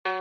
Yeah,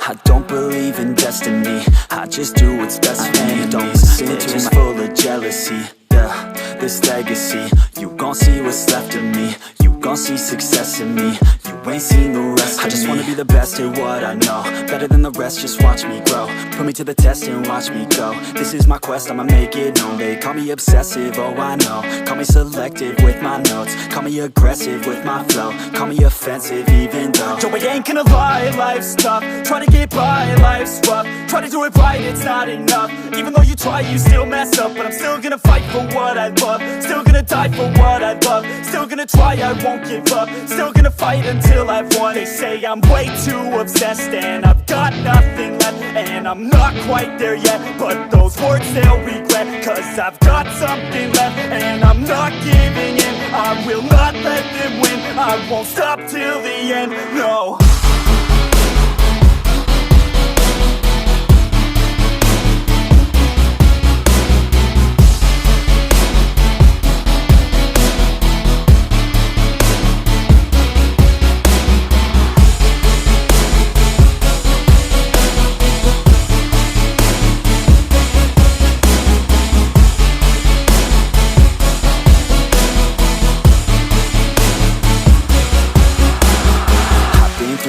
I don't believe in destiny, I just do what's best for me. Don't listen to just full of jealousy. Yeah, this legacy, you gon' see what's left of me. You gon' see success in me, you ain't seen the rest of me. I just wanna be the best at what I know, better than the rest, just watch me grow. Put me to the test and watch me go. This is my quest, I'ma make it known. They call me obsessive, oh I know. Call me selective with my notes, call me aggressive with my flow, call me offensive even though yo, I ain't gonna lie, life's tough. Try to get by, life's rough. Try to do it right, it's not enough. Even though you try, you still mess up. But I'm still gonna fight for what I love, still gonna die for what I love, still gonna try, I won't give up, still gonna fight until I've won. They say I'm way too obsessed and I've got nothing left, and I'm not quite there yet, but those words they'll regret, cause I've got something left and I'm not giving in. I will not let them win, I won't stop till the end, no.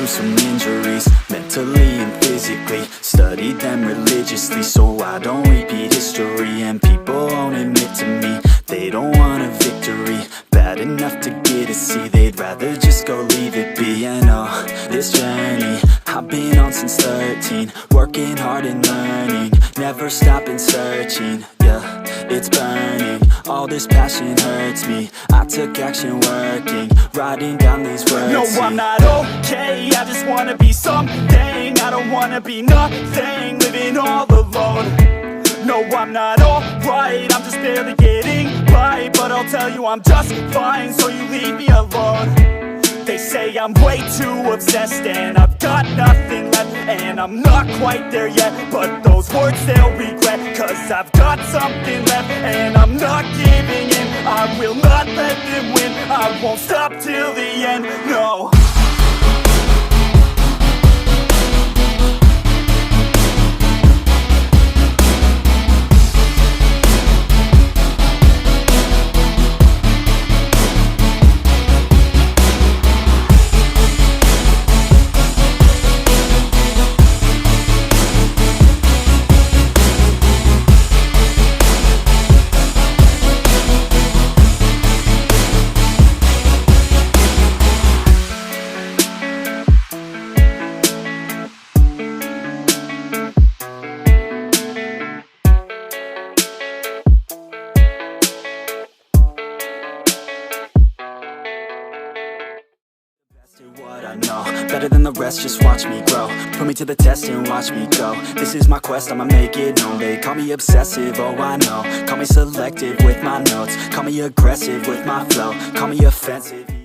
Some injuries, mentally and physically. Studied them religiously so I don't repeat history. And people won't admit to me they don't want a victory bad enough to get a C. They'd rather just go leave it be. And oh, this journey I've been on since 13, working hard and learning, never stopping searching. Yeah, it's burning, all this passion hurts me. I took action working, writing down these words. No, I'm not okay, I just wanna be something. I don't wanna be nothing, living all alone. No, I'm not alright, I'm just barely getting by. But I'll tell you I'm just fine, so you leave me alone. They say I'm way too obsessed and I've got nothing left, and I'm not quite there yet, but those words they'll regret, cause I've got something left and I'm not giving in. I will not let them win, I won't stop till the end, no. What I know, better than the rest, just watch me grow. Put me to the test and watch me go. This is my quest, I'ma make it known. They call me obsessive, oh I know. Call me selective with my notes, call me aggressive with my flow, call me offensive.